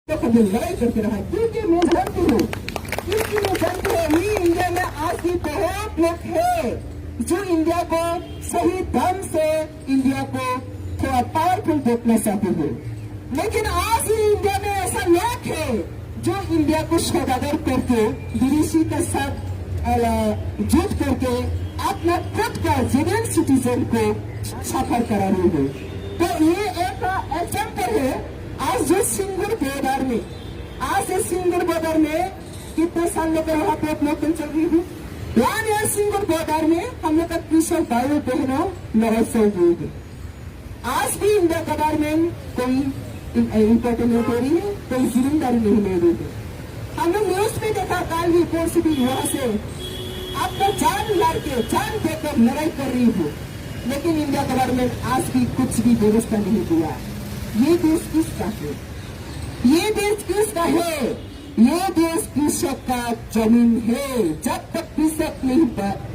तो कभी लड़ाई करते रहा, क्योंकि मैं जानती हूँ, क्योंकि मैं जानती हूँ ये इंडिया में आज भी बहुत लोग हैं जो इंडिया को सही ढंग से इंडिया को थोड़ा पावरफुल देखना चाहते हैं। लेकिन आज ही इंडिया में ऐसा लोग है जो इंडिया को सौदागर करके विदेशी के साथ जुट करके अपना खुद का जेन्युइन सिटीजन को सफर करा रहे हैं। तो ये एक एग्जाम्पल है। आज जो सिंगुर बॉर्डर में, आज इस सिंगुर बॉर्डर में कितने सालों का वहां पे लोकल चल रही है। 1 ईयर सिंगुर बॉर्डर में हम लोग का कृषक भाई बहनों लड़ाई चल रही है। आज भी इंडिया गवर्नमेंट कोई इम्पोर्टेंट नहीं हो रही है, कोई जिम्मेदारी नहीं ले रही है। हम लोग न्यूज में देखा कल रिपोर्ट से भी वहां से आपका जान लड़के जान देकर लड़ाई कर रही हो, लेकिन इंडिया गवर्नमेंट आज भी कुछ भी व्यवस्था नहीं दिया। ये देश किसका है? ये देश किसका है? ये देश कृषक का जमीन है। जब तक कृषक नहीं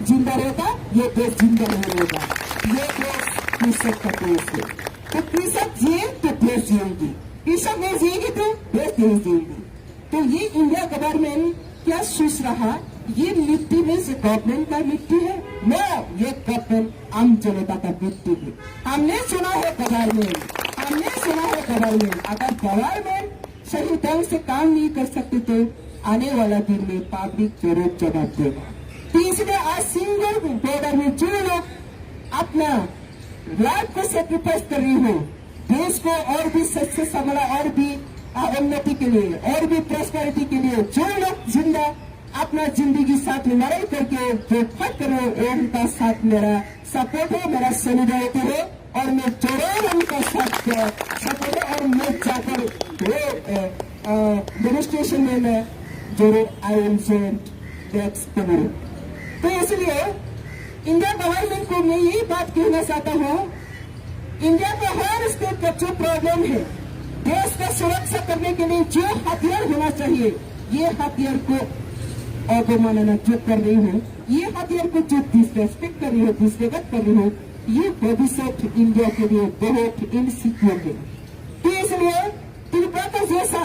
जिंदा रहेगा ये देश जिंदा नहीं रहेगा। ये देश कृषक का देश है। तो कृषक जिए तो देश जिएगी, कृषक नहीं जिएगी तो देश नहीं जिएगी। तो ये इंडिया गवर्नमेंट क्या सोच रहा, ये मिट्टी में से गवर्नमेंट का मिट्टी है? नो, ये गवर्नमेंट आम जनता का मिट्टी है। हमने सुना है गवर्नमेंट, हमने सुना है गवर्नमेंट, अगर गवर्नमेंट सही ढंग से काम नहीं कर सकते तो आने वाला दिन में पब्लिक जरूर जवाब देगा। तो इसलिए आज सिंगल बॉर्डर में जो लोग अपना लाइफ को सेक्रीफाइस कर रही हो, देश को और भी सच्चे समला और भी उन्नति के लिए और भी प्रॉस्पेरिटी के लिए जो लोग जिंदा अपना जिंदगी साथ में लड़ाई करके जो फट करो, उनका साथ मेरा सपोर्ट है, मेरा सॉलिडारिटी है और मैं जरूर उनका साथ सपोर्ट है। और मैं जाकर डेमोन्स्ट्रेशन में मैं जरूर आई विल करूँ। तो इसलिए इंडिया गवर्नमेंट को मैं यही बात कहना चाहता हूँ, इंडिया का हर स्टेट का जो प्रॉब्लम है, देश का सुरक्षा करने के लिए जो हथियार होना चाहिए, ये हथियार को अवमानना जो कर रही हो, ये हथियार को जो डिसरेस्पेक्ट कर रही हो, डिसरेस्पेक्ट कर रही हो, ये भविष्य इंडिया के लिए बहुत इनसिक्योर है। तो इसलिए तिरुपति जैसा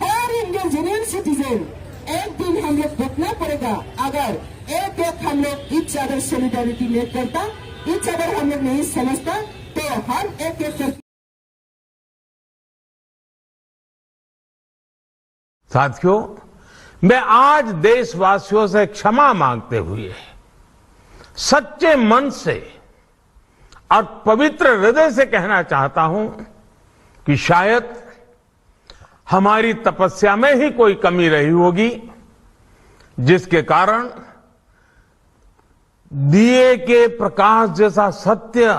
हर इंडियन जेन्युइन सिटीजन एक दिन हम लोग देखना पड़ेगा। अगर एक हम लोग इच अदर सॉलिडारिटी नहीं करता, इच अदर हम लोग नहीं समझता, तो हम एक साथियों, मैं आज देशवासियों से क्षमा मांगते हुए सच्चे मन से और पवित्र हृदय से कहना चाहता हूं कि शायद हमारी तपस्या में ही कोई कमी रही होगी, जिसके कारण दिए के प्रकाश जैसा सत्य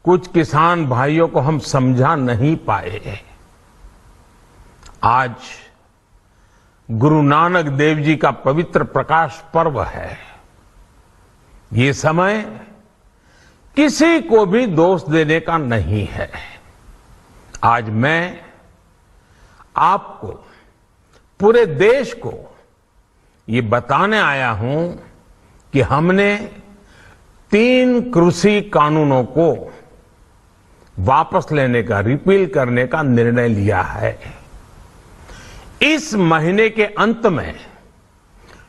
कुछ किसान भाइयों को हम समझा नहीं पाए। आज गुरु नानक देव जी का पवित्र प्रकाश पर्व है। ये समय किसी को भी दोष देने का नहीं है। आज मैं आपको, पूरे देश को ये बताने आया हूं कि हमने 3 कृषि कानूनों को वापस लेने का, रिपील करने का निर्णय लिया है। इस महीने के अंत में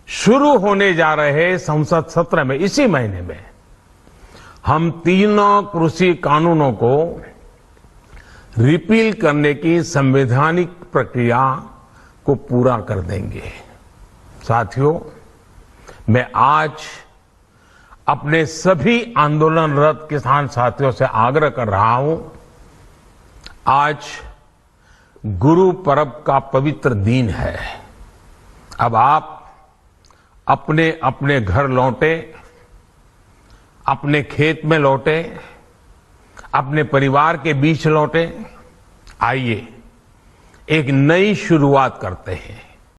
शुरू होने जा रहे संसद सत्र में, इसी महीने में हम 3 कृषि कानूनों को रिपील करने की संवैधानिक प्रक्रिया को पूरा कर देंगे। साथियों, मैं आज अपने सभी आंदोलनरत किसान साथियों से आग्रह कर रहा हूं, आज गुरु पर्व का पवित्र दिन है। अब आप अपने अपने घर लौटे, अपने खेत में लौटे, अपने परिवार के बीच लौटे। आइए एक नई शुरुआत करते हैं।